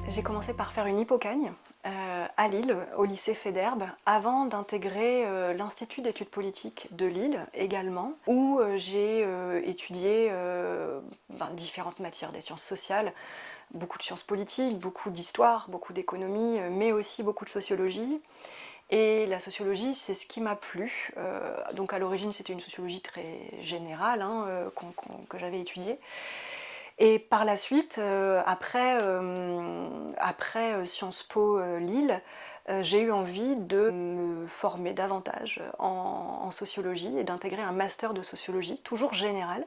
J'ai commencé par faire une hypocagne à Lille, au lycée Faidherbe, avant d'intégrer l'Institut d'études politiques de Lille également, où j'ai étudié différentes matières des sciences sociales, beaucoup de sciences politiques, beaucoup d'histoire, beaucoup d'économie, mais aussi beaucoup de sociologie. Et la sociologie, c'est ce qui m'a plu. Donc à l'origine, c'était une sociologie très générale que j'avais étudiée. Et par la suite, après Sciences Po Lille, j'ai eu envie de me former davantage en sociologie et d'intégrer un master de sociologie, toujours général,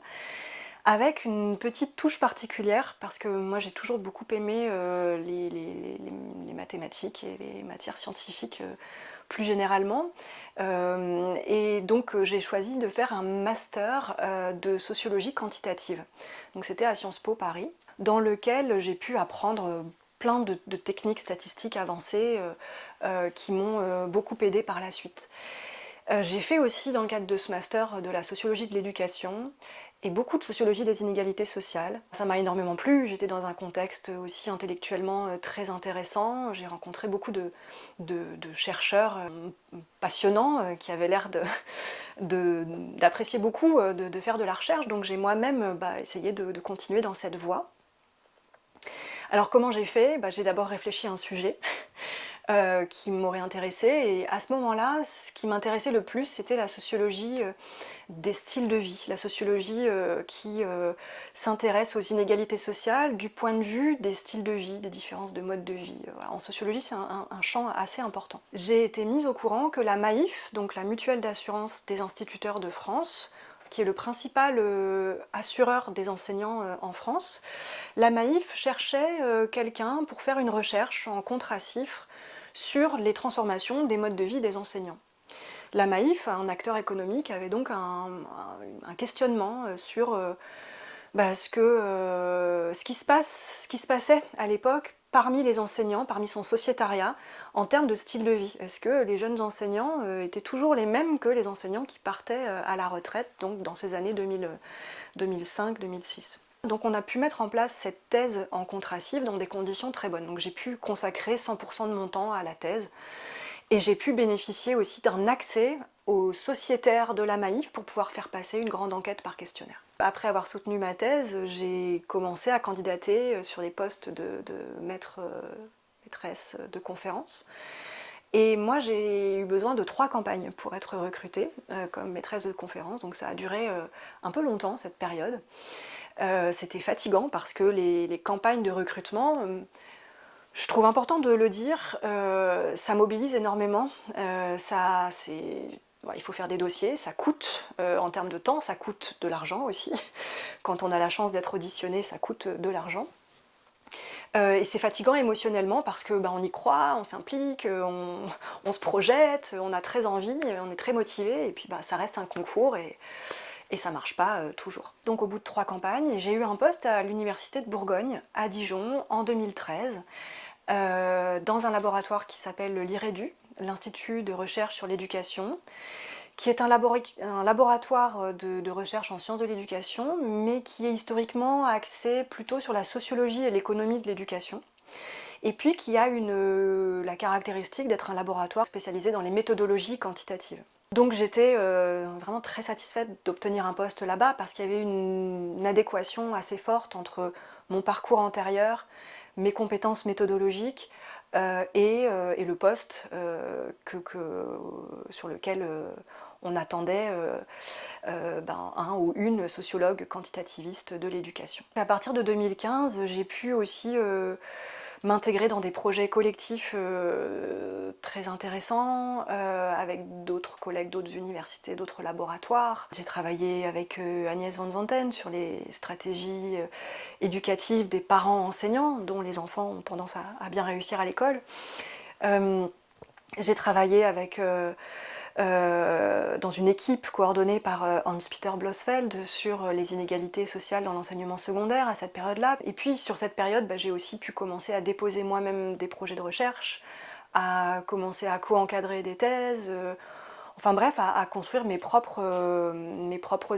avec une petite touche particulière, parce que moi j'ai toujours beaucoup aimé les mathématiques et les matières scientifiques plus généralement. Et donc j'ai choisi de faire un master de sociologie quantitative. Donc c'était à Sciences Po Paris, dans lequel j'ai pu apprendre plein de techniques statistiques avancées qui m'ont beaucoup aidée par la suite. J'ai fait aussi dans le cadre de ce master de la sociologie de l'éducation et beaucoup de sociologie des inégalités sociales. Ça m'a énormément plu, j'étais dans un contexte aussi intellectuellement très intéressant, j'ai rencontré beaucoup de chercheurs passionnants qui avaient l'air d'apprécier beaucoup de faire de la recherche, donc j'ai moi-même essayé de continuer dans cette voie. Alors comment j'ai fait? J'ai d'abord réfléchi à un sujet qui m'aurait intéressée, et à ce moment-là, ce qui m'intéressait le plus, c'était la sociologie des styles de vie, la sociologie qui s'intéresse aux inégalités sociales du point de vue des styles de vie, des différences de mode de vie. Voilà. En sociologie, c'est un champ assez important. J'ai été mise au courant que la MAIF, donc la Mutuelle d'assurance des instituteurs de France, qui est le principal assureur des enseignants en France, la MAIF cherchait quelqu'un pour faire une recherche en contracifre sur les transformations des modes de vie des enseignants. La MAIF, un acteur économique, avait donc un questionnement sur ce qui se passait à l'époque parmi les enseignants, parmi son sociétariat, en termes de style de vie. Est-ce que les jeunes enseignants étaient toujours les mêmes que les enseignants qui partaient à la retraite, donc dans ces années 2005-2006 ? Donc on a pu mettre en place cette thèse en contracif dans des conditions très bonnes. Donc j'ai pu consacrer 100% de mon temps à la thèse. Et j'ai pu bénéficier aussi d'un accès aux sociétaires de la MAIF pour pouvoir faire passer une grande enquête par questionnaire. Après avoir soutenu ma thèse, j'ai commencé à candidater sur des postes de maîtresse de conférences. Et moi, j'ai eu besoin de 3 campagnes pour être recrutée comme maîtresse de conférence, donc ça a duré un peu longtemps cette période. C'était fatigant parce que les campagnes de recrutement, je trouve important de le dire, ça mobilise énormément, il faut faire des dossiers, ça coûte en termes de temps, ça coûte de l'argent aussi. Quand on a la chance d'être auditionné, ça coûte de l'argent. Et c'est fatigant émotionnellement parce que on y croit, on s'implique, on se projette, on a très envie, on est très motivé, et puis ça reste un concours et ça marche pas toujours. Donc au bout de 3 campagnes, j'ai eu un poste à l'université de Bourgogne, à Dijon, en 2013, dans un laboratoire qui s'appelle l'IREDU, l'Institut de recherche sur l'éducation, qui est un laboratoire de recherche en sciences de l'éducation, mais qui est historiquement axé plutôt sur la sociologie et l'économie de l'éducation. Et puis qui a la caractéristique d'être un laboratoire spécialisé dans les méthodologies quantitatives. Donc j'étais vraiment très satisfaite d'obtenir un poste là-bas parce qu'il y avait une adéquation assez forte entre mon parcours antérieur, mes compétences méthodologiques et le poste sur lequel on attendait un ou une sociologue quantitativiste de l'éducation. À partir de 2015, j'ai pu aussi m'intégrer dans des projets collectifs très intéressants avec d'autres collègues d'autres universités, d'autres laboratoires. J'ai travaillé avec Agnès Van Zanten sur les stratégies éducatives des parents enseignants dont les enfants ont tendance à bien réussir à l'école. J'ai travaillé dans une équipe coordonnée par Hans-Peter Blosfeld sur les inégalités sociales dans l'enseignement secondaire à cette période-là. Et puis sur cette période, j'ai aussi pu commencer à déposer moi-même des projets de recherche, à commencer à co-encadrer des thèses, enfin bref, à construire mes propres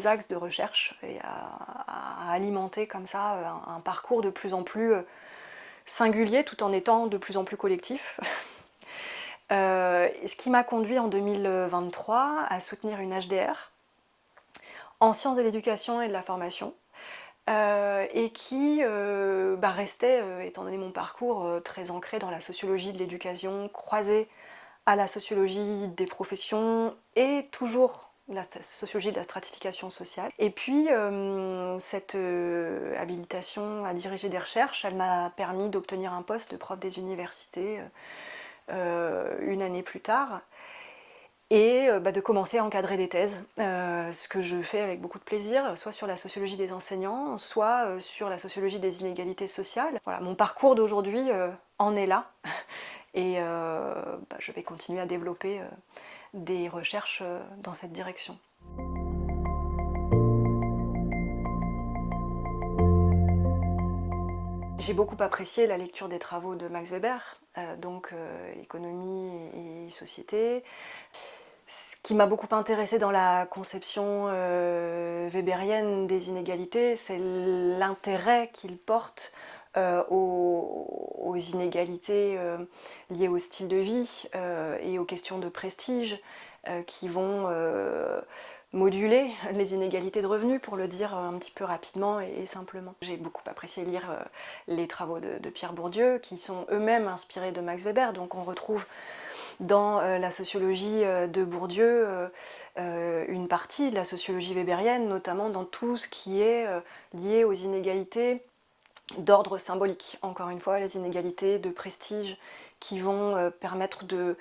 axes de recherche et à alimenter comme ça un parcours de plus en plus singulier tout en étant de plus en plus collectif. Ce qui m'a conduit en 2023 à soutenir une HDR en sciences de l'éducation et de la formation, et qui restait, étant donné mon parcours, très ancré dans la sociologie de l'éducation, croisée à la sociologie des professions et toujours la sociologie de la stratification sociale. Et puis cette habilitation à diriger des recherches, elle m'a permis d'obtenir un poste de prof des universités une année plus tard, et de commencer à encadrer des thèses, ce que je fais avec beaucoup de plaisir, soit sur la sociologie des enseignants, soit sur la sociologie des inégalités sociales. Voilà, mon parcours d'aujourd'hui en est là, et je vais continuer à développer des recherches dans cette direction. J'ai beaucoup apprécié la lecture des travaux de Max Weber, économie et société. Ce qui m'a beaucoup intéressée dans la conception weberienne des inégalités, c'est l'intérêt qu'il porte aux inégalités liées au style de vie et aux questions de prestige qui vont moduler les inégalités de revenus, pour le dire un petit peu rapidement et simplement. J'ai beaucoup apprécié lire les travaux de Pierre Bourdieu, qui sont eux-mêmes inspirés de Max Weber, donc on retrouve dans la sociologie de Bourdieu une partie de la sociologie weberienne, notamment dans tout ce qui est lié aux inégalités d'ordre symbolique. Encore une fois, les inégalités de prestige qui vont permettre de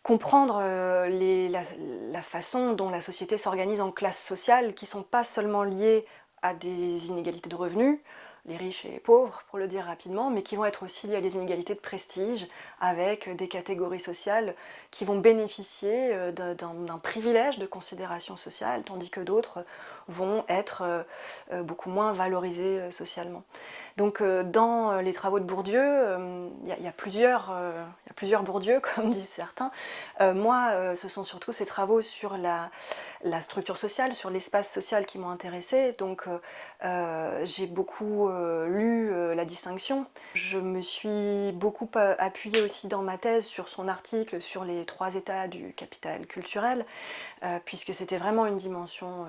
comprendre la façon dont la société s'organise en classes sociales, qui ne sont pas seulement liées à des inégalités de revenus, les riches et les pauvres, pour le dire rapidement, mais qui vont être aussi liées à des inégalités de prestige, avec des catégories sociales qui vont bénéficier d'un privilège de considération sociale, tandis que d'autres vont être beaucoup moins valorisées socialement. Donc dans les travaux de Bourdieu, il y a plusieurs Bourdieu, comme disent certains. Moi, ce sont surtout ces travaux sur la structure sociale, sur l'espace social qui m'ont intéressée. Donc j'ai beaucoup lu La Distinction. Je me suis beaucoup appuyée aussi dans ma thèse sur son article sur les 3 états du capital culturel, puisque c'était vraiment une dimension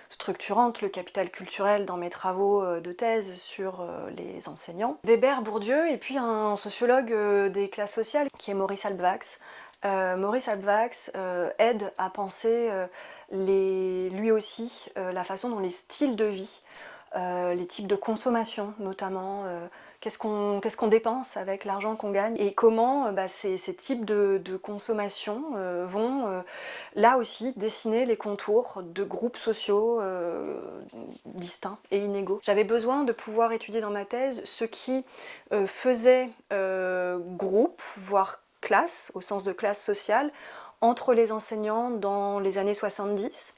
structurante, le capital culturel, dans mes travaux de thèse sur les enseignants. Weber, Bourdieu, et puis un sociologue des classes sociales qui est Maurice Halbwachs. Maurice Halbwachs aide à penser lui aussi la façon dont les styles de vie, les types de consommation notamment, qu'est-ce qu'on dépense avec l'argent qu'on gagne, et comment ces types de consommation vont là aussi dessiner les contours de groupes sociaux distincts et inégaux. J'avais besoin de pouvoir étudier dans ma thèse ce qui faisait groupe, voire classe, au sens de classe sociale, entre les enseignants dans les années 70.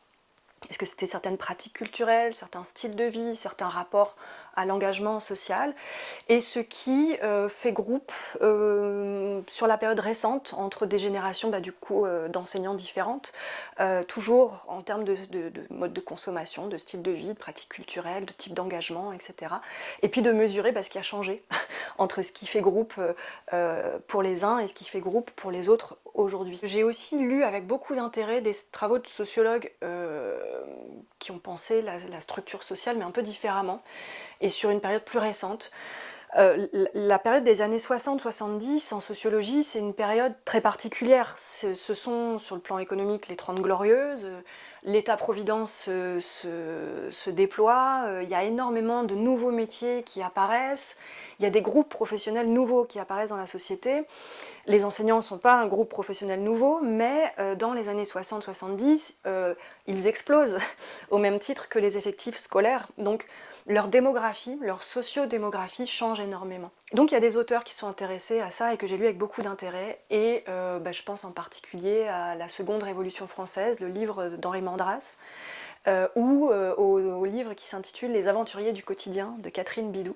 Est-ce que c'était certaines pratiques culturelles, certains styles de vie, certains rapports à l'engagement social, et ce qui fait groupe sur la période récente entre des générations d'enseignants différentes, toujours en termes de mode de consommation, de style de vie, de pratiques culturelles, de type d'engagement, etc. Et puis de mesurer ce qui a changé entre ce qui fait groupe pour les uns et ce qui fait groupe pour les autres aujourd'hui. J'ai aussi lu avec beaucoup d'intérêt des travaux de sociologues qui ont pensé la structure sociale, mais un peu différemment, et sur une période plus récente. La période des années 60-70 en sociologie, c'est une période très particulière. Ce sont, sur le plan économique, les 30 Glorieuses, l'État-providence se déploie, il y a énormément de nouveaux métiers qui apparaissent, il y a des groupes professionnels nouveaux qui apparaissent dans la société. Les enseignants ne sont pas un groupe professionnel nouveau, mais dans les années 60-70, ils explosent au même titre que les effectifs scolaires. Donc leur démographie, leur sociodémographie change énormément. Donc il y a des auteurs qui sont intéressés à ça et que j'ai lu avec beaucoup d'intérêt, et je pense en particulier à La Seconde Révolution française, le livre d'Henri Mandras, ou au livre qui s'intitule Les Aventuriers du quotidien de Catherine Bidou.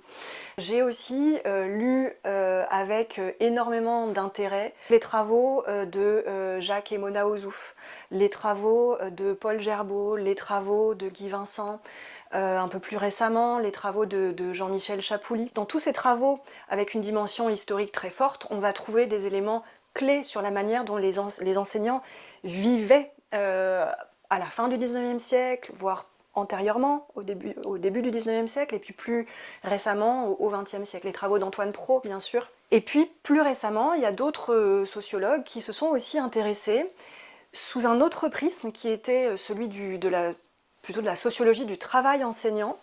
J'ai aussi lu avec énormément d'intérêt les travaux de Jacques et Mona Ozouf, les travaux de Paul Gerbaud, les travaux de Guy Vincent, un peu plus récemment les travaux de Jean-Michel Chapouli. Dans tous ces travaux, avec une dimension historique très forte, on va trouver des éléments clés sur la manière dont les enseignants vivaient à la fin du 19e siècle, voire antérieurement, au début du 19e siècle, et puis plus récemment, au 20e siècle. Les travaux d'Antoine Pro, bien sûr. Et puis, plus récemment, il y a d'autres sociologues qui se sont aussi intéressés sous un autre prisme qui était celui plutôt de la sociologie du travail enseignant,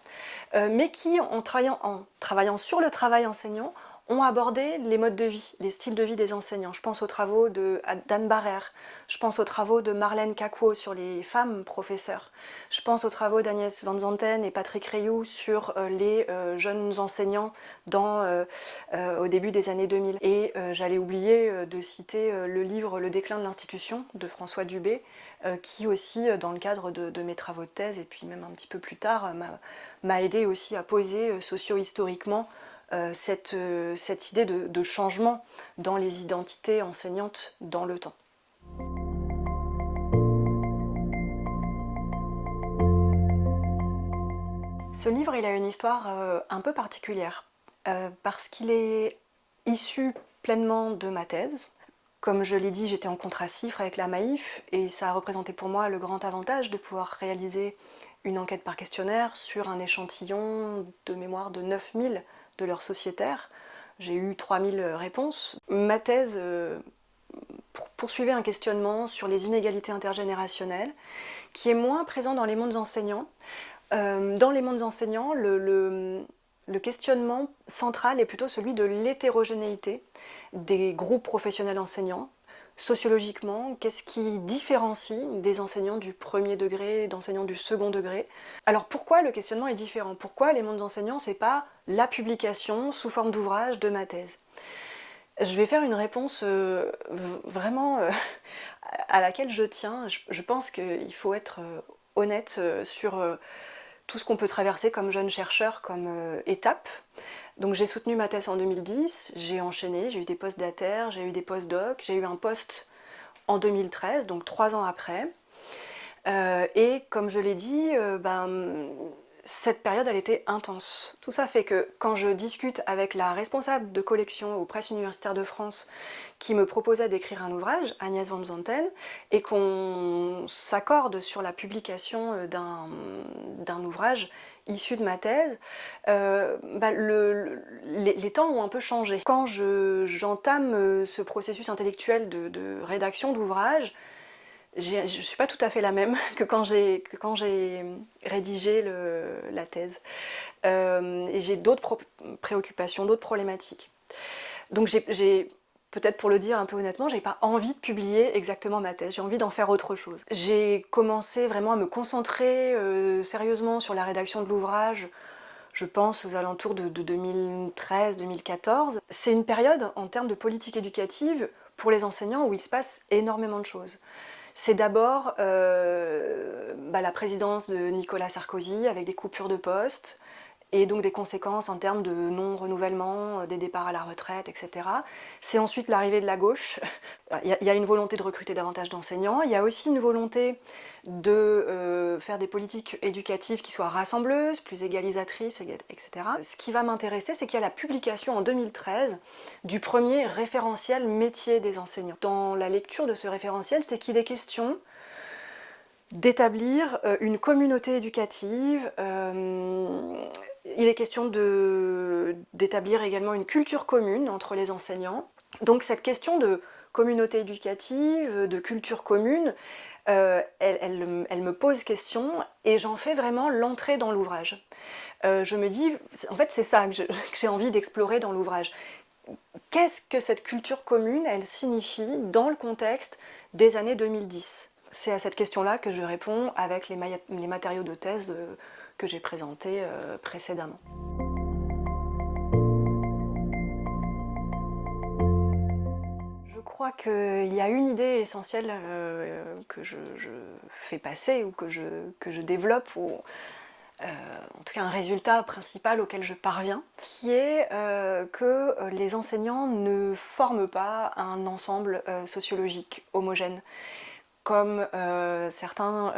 mais qui, en travaillant sur le travail enseignant, ont abordé les modes de vie, les styles de vie des enseignants. Je pense aux travaux d'Anne Barrère, je pense aux travaux de Marlène Cacquot sur les femmes professeurs, je pense aux travaux d'Agnès Van Zanten et Patrick Rioux sur les jeunes enseignants au début des années 2000. Et j'allais oublier de citer le livre Le déclin de l'institution de François Dubé, qui aussi, dans le cadre de mes travaux de thèse, et puis même un petit peu plus tard, m'a aidé aussi à poser socio-historiquement cette idée de changement dans les identités enseignantes dans le temps. Ce livre, il a une histoire un peu particulière, parce qu'il est issu pleinement de ma thèse. Comme je l'ai dit, j'étais en contrat-cifre avec la Maïf, et ça a représenté pour moi le grand avantage de pouvoir réaliser une enquête par questionnaire sur un échantillon de mémoire de 9000 de leurs sociétaires. J'ai eu 3000 réponses. Ma thèse poursuivait un questionnement sur les inégalités intergénérationnelles, qui est moins présent dans les mondes enseignants. Dans les mondes enseignants, le questionnement central est plutôt celui de l'hétérogénéité des groupes professionnels enseignants. Sociologiquement, qu'est-ce qui différencie des enseignants du premier degré et d'enseignants du second degré? Alors pourquoi le questionnement est différent? Pourquoi les mondes enseignants, c'est pas la publication sous forme d'ouvrage de ma thèse? Je vais faire une réponse vraiment à laquelle je tiens. Je pense qu'il faut être honnête sur tout ce qu'on peut traverser comme jeune chercheur, comme étape. Donc j'ai soutenu ma thèse en 2010, j'ai enchaîné, j'ai eu des post-dater, j'ai eu des post-doc, j'ai eu un post en 2013, donc 3 ans après. Et comme je l'ai dit, cette période, elle était intense. Tout ça fait que quand je discute avec la responsable de collection aux Presses universitaires de France qui me proposait d'écrire un ouvrage, Agnès Van Zanten, et qu'on s'accorde sur la publication d'un ouvrage issu de ma thèse, les temps ont un peu changé. Quand j'entame ce processus intellectuel de rédaction d'ouvrage, je ne suis pas tout à fait la même que quand j'ai rédigé la thèse. Et j'ai d'autres préoccupations, d'autres problématiques. Donc peut-être pour le dire un peu honnêtement, j'ai pas envie de publier exactement ma thèse, j'ai envie d'en faire autre chose. J'ai commencé vraiment à me concentrer sérieusement sur la rédaction de l'ouvrage, je pense aux alentours de 2013-2014. C'est une période en termes de politique éducative pour les enseignants où il se passe énormément de choses. C'est d'abord la présidence de Nicolas Sarkozy avec des coupures de postes et donc des conséquences en termes de non-renouvellement, des départs à la retraite, etc. C'est ensuite l'arrivée de la gauche. Il y a une volonté de recruter davantage d'enseignants. Il y a aussi une volonté de faire des politiques éducatives qui soient rassembleuses, plus égalisatrices, etc. Ce qui va m'intéresser, c'est qu'il y a la publication en 2013 du premier référentiel métier des enseignants. Dans la lecture de ce référentiel, c'est qu'il est question d'établir une communauté éducative. Il est question d'établir également une culture commune entre les enseignants. Donc cette question de communauté éducative, de culture commune, elle me pose question et j'en fais vraiment l'entrée dans l'ouvrage. Je me dis, en fait c'est ça que j'ai envie d'explorer dans l'ouvrage. Qu'est-ce que cette culture commune, elle signifie dans le contexte des années 2010 ? C'est à cette question-là que je réponds avec les matériaux de thèse que j'ai présentés précédemment. Je crois qu'il y a une idée essentielle que je fais passer ou que je développe, ou en tout cas un résultat principal auquel je parviens, qui est que les enseignants ne forment pas un ensemble sociologique homogène, comme certains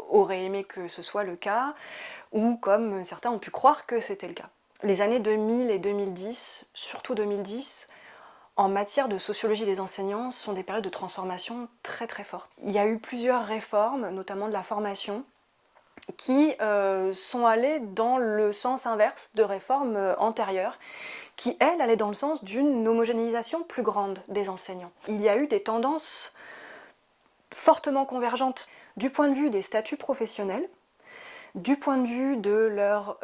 auraient aimé que ce soit le cas. ou comme certains ont pu croire que c'était le cas. Les années 2000 et 2010, surtout 2010, en matière de sociologie des enseignants, sont des périodes de transformation très très fortes. Il y a eu plusieurs réformes, notamment de la formation, qui sont allées dans le sens inverse de réformes antérieures, qui, elles, allaient dans le sens d'une homogénéisation plus grande des enseignants. Il y a eu des tendances fortement convergentes du point de vue des statuts professionnels, du point de vue de leurs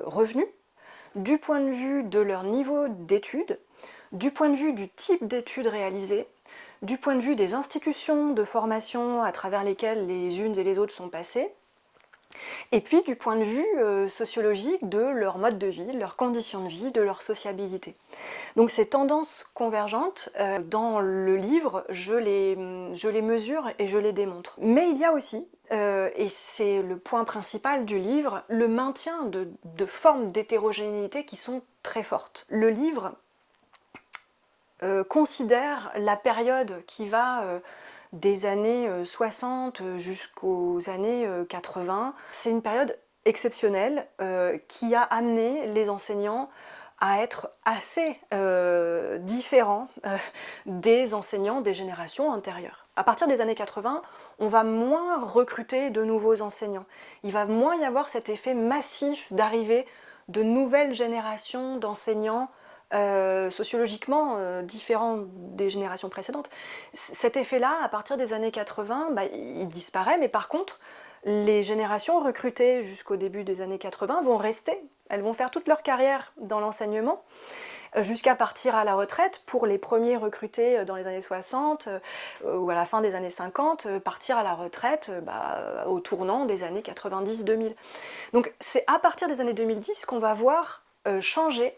revenus, du point de vue de leur niveau d'études, du point de vue du type d'études réalisées, du point de vue des institutions de formation à travers lesquelles les unes et les autres sont passées, et puis du point de vue sociologique de leur mode de vie, de leurs conditions de vie, de leur sociabilité. Donc ces tendances convergentes, dans le livre, je les mesure et je les démontre. Mais il y a aussi, et c'est le point principal du livre, le maintien de formes d'hétérogénéité qui sont très fortes. Le livre considère la période qui va des années 60 jusqu'aux années 80. C'est une période exceptionnelle qui a amené les enseignants à être assez différents des enseignants des générations antérieures. À partir des années 80, on va moins recruter de nouveaux enseignants. Il va moins y avoir cet effet massif d'arrivée de nouvelles générations d'enseignants sociologiquement différents des générations précédentes. Cet effet-là, à partir des années 80, il disparaît, mais par contre, les générations recrutées jusqu'au début des années 80 vont rester. Elles vont faire toute leur carrière dans l'enseignement, jusqu'à partir à la retraite. Pour les premiers recrutés dans les années 60 ou à la fin des années 50, partir à la retraite au tournant des années 90-2000. Donc c'est à partir des années 2010 qu'on va voir changer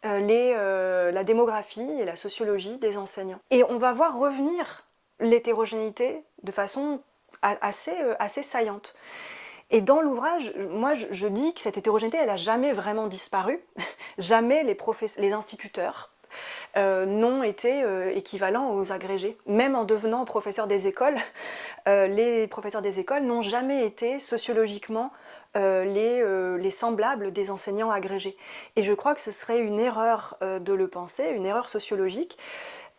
la démographie et la sociologie des enseignants. Et on va voir revenir l'hétérogénéité de façon assez saillante. Et dans l'ouvrage, moi je dis que cette hétérogénéité, elle n'a jamais vraiment disparu. Jamais les instituteurs n'ont été équivalents aux agrégés. Même en devenant professeurs des écoles, les professeurs des écoles n'ont jamais été sociologiquement les semblables des enseignants agrégés. Et je crois que ce serait une erreur de le penser, une erreur sociologique,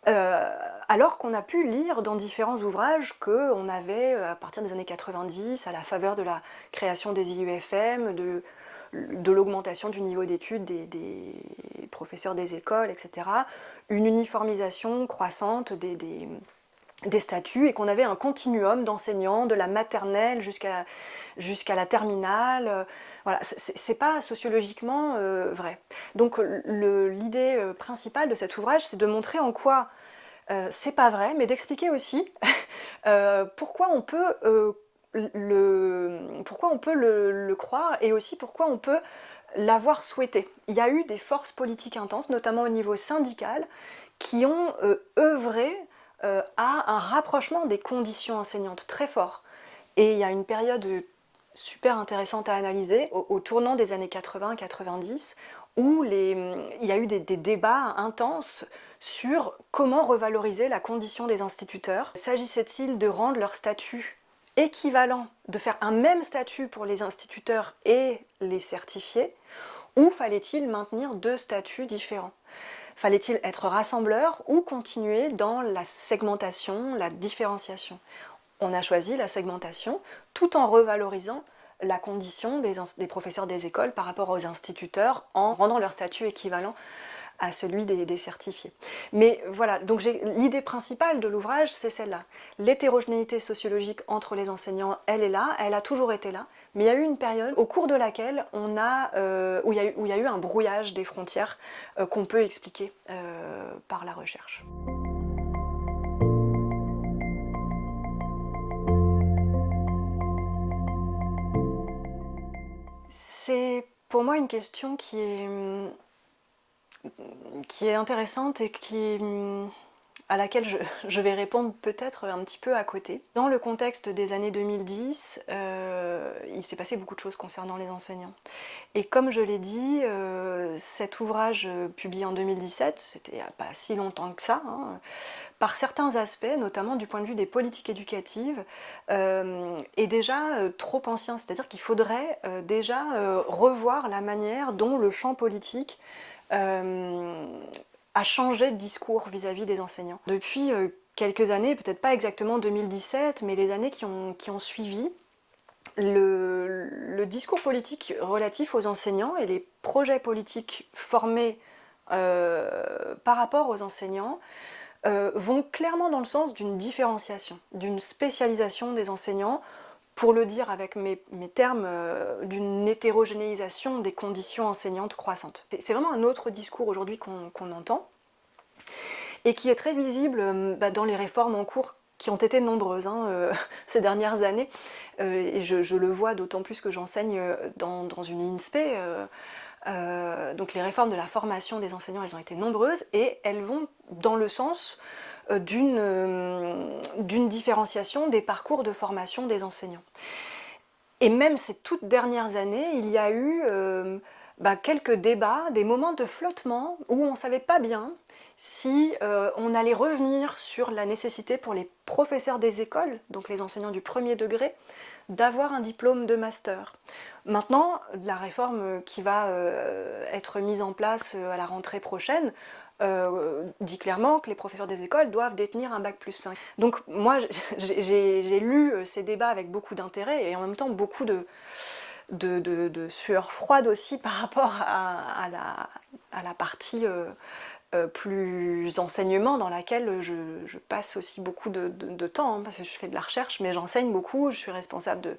alors qu'on a pu lire dans différents ouvrages qu'on avait, à partir des années 90, à la faveur de la création des IUFM, de l'augmentation du niveau d'études des professeurs des écoles, etc., une uniformisation croissante des statuts, et qu'on avait un continuum d'enseignants de la maternelle jusqu'à la terminale. Voilà, c'est pas sociologiquement vrai. Donc l'idée principale de cet ouvrage, c'est de montrer en quoi c'est pas vrai, mais d'expliquer aussi pourquoi on peut le croire, et aussi pourquoi on peut l'avoir souhaité. Il y a eu des forces politiques intenses, notamment au niveau syndical, qui ont œuvré à un rapprochement des conditions enseignantes très fort. Et il y a une période super intéressante à analyser, au tournant des années 80-90, où il y a eu des débats intenses sur comment revaloriser la condition des instituteurs. S'agissait-il de rendre leur statut équivalent, de faire un même statut pour les instituteurs et les certifiés, ou fallait-il maintenir deux statuts différents ? Fallait-il être rassembleur ou continuer dans la segmentation, la différenciation ? On a choisi la segmentation tout en revalorisant la condition des professeurs des écoles par rapport aux instituteurs, en rendant leur statut équivalent à celui des certifiés. Mais voilà, donc l'idée principale de l'ouvrage, c'est celle-là. L'hétérogénéité sociologique entre les enseignants, elle est là, elle a toujours été là, mais il y a eu une période au cours de laquelle où il y a eu un brouillage des frontières qu'on peut expliquer par la recherche. C'est pour moi une question qui est intéressante et à laquelle je vais répondre peut-être un petit peu à côté. Dans le contexte des années 2010, il s'est passé beaucoup de choses concernant les enseignants. Et comme je l'ai dit, cet ouvrage publié en 2017, c'était il n'y a pas si longtemps que ça, par certains aspects, notamment du point de vue des politiques éducatives, est déjà trop ancien. C'est-à-dire qu'il faudrait déjà revoir la manière dont le champ politique a changé de discours vis-à-vis des enseignants. Depuis quelques années, peut-être pas exactement 2017, mais les années qui ont suivi, le discours politique relatif aux enseignants et les projets politiques formés par rapport aux enseignants vont clairement dans le sens d'une différenciation, d'une spécialisation des enseignants, pour le dire avec mes termes, d'une hétérogénéisation des conditions enseignantes croissantes. C'est vraiment un autre discours aujourd'hui qu'on entend, et qui est très visible dans les réformes en cours, qui ont été nombreuses ces dernières années, et je le vois d'autant plus que j'enseigne dans une INSPE. Donc les réformes de la formation des enseignants, elles ont été nombreuses, et elles vont dans le sens d'une différenciation des parcours de formation des enseignants. Et même ces toutes dernières années, il y a eu quelques débats, des moments de flottement où on ne savait pas bien si on allait revenir sur la nécessité pour les professeurs des écoles, donc les enseignants du premier degré, d'avoir un diplôme de master. Maintenant, la réforme qui va être mise en place à la rentrée prochaine dit clairement que les professeurs des écoles doivent détenir un bac+5. Donc moi, j'ai lu ces débats avec beaucoup d'intérêt, et en même temps beaucoup de sueur froide aussi par rapport à la partie plus enseignement, dans laquelle je passe aussi beaucoup de temps, parce que je fais de la recherche, mais j'enseigne beaucoup, je suis responsable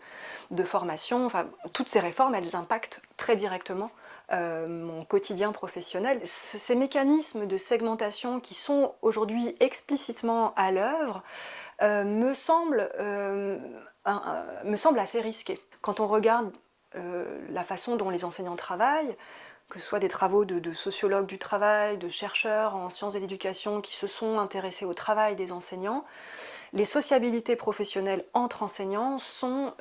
de formation. Enfin, toutes ces réformes, elles impactent très directement mon quotidien professionnel. Ces mécanismes de segmentation qui sont aujourd'hui explicitement à l'œuvre me semblent assez risqués. Quand on regarde la façon dont les enseignants travaillent, que ce soit des travaux de sociologues du travail, de chercheurs en sciences de l'éducation qui se sont intéressés au travail des enseignants, les sociabilités professionnelles entre enseignants sont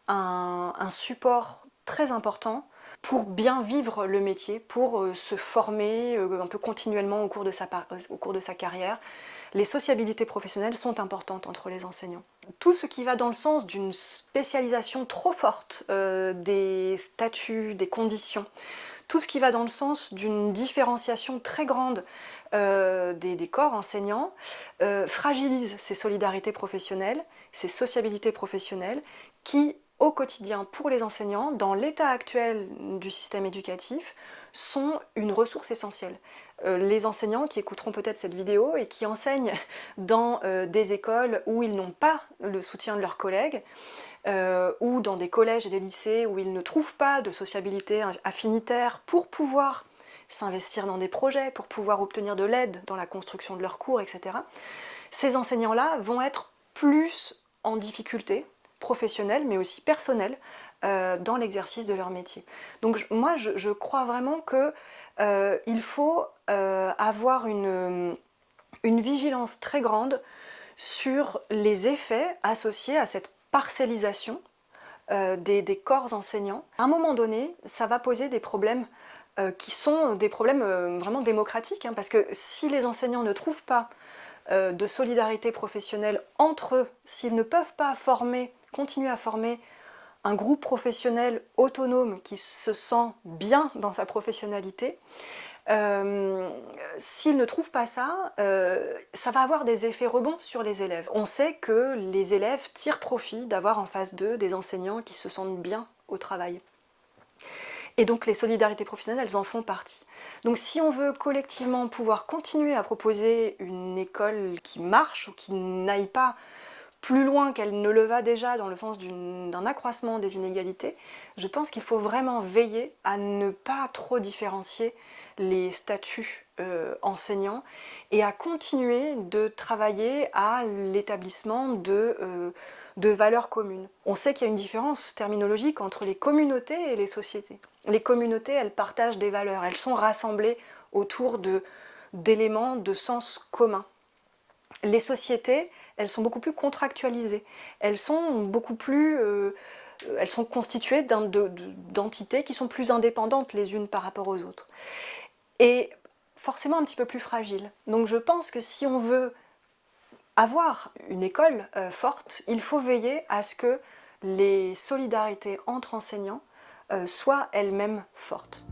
un support très important pour bien vivre le métier, pour se former un peu continuellement au cours de sa carrière. Les sociabilités professionnelles sont importantes entre les enseignants. Tout ce qui va dans le sens d'une spécialisation trop forte des statuts, des conditions, tout ce qui va dans le sens d'une différenciation très grande des corps enseignants fragilise ces solidarités professionnelles, ces sociabilités professionnelles qui, au quotidien pour les enseignants, dans l'état actuel du système éducatif, sont une ressource essentielle. Les enseignants qui écouteront peut-être cette vidéo et qui enseignent dans des écoles où ils n'ont pas le soutien de leurs collègues, ou dans des collèges et des lycées où ils ne trouvent pas de sociabilité affinitaire pour pouvoir s'investir dans des projets, pour pouvoir obtenir de l'aide dans la construction de leurs cours, etc. Ces enseignants-là vont être plus en difficulté professionnelle, mais aussi personnelle, dans l'exercice de leur métier. Donc moi, je crois vraiment qu'il faut avoir une vigilance très grande sur les effets associés à cette parcellisation des corps enseignants. À un moment donné, ça va poser des problèmes qui sont des problèmes vraiment démocratiques, parce que si les enseignants ne trouvent pas de solidarité professionnelle entre eux, s'ils ne peuvent pas continuer à former un groupe professionnel autonome qui se sent bien dans sa professionnalité, s'ils ne trouvent pas ça, ça va avoir des effets rebonds sur les élèves. On sait que les élèves tirent profit d'avoir en face d'eux des enseignants qui se sentent bien au travail. Et donc les solidarités professionnelles, elles en font partie. Donc si on veut collectivement pouvoir continuer à proposer une école qui marche, ou qui n'aille pas plus loin qu'elle ne le va déjà dans le sens d'un accroissement des inégalités, je pense qu'il faut vraiment veiller à ne pas trop différencier les statuts enseignants et à continuer de travailler à l'établissement de valeurs communes. On sait qu'il y a une différence terminologique entre les communautés et les sociétés. Les communautés, elles partagent des valeurs, elles sont rassemblées autour d'éléments de sens commun. Les sociétés, elles sont beaucoup plus contractualisées, elles sont constituées d'entités qui sont plus indépendantes les unes par rapport aux autres. Et forcément un petit peu plus fragiles. Donc je pense que si on veut avoir une école forte, il faut veiller à ce que les solidarités entre enseignants soient elles-mêmes fortes.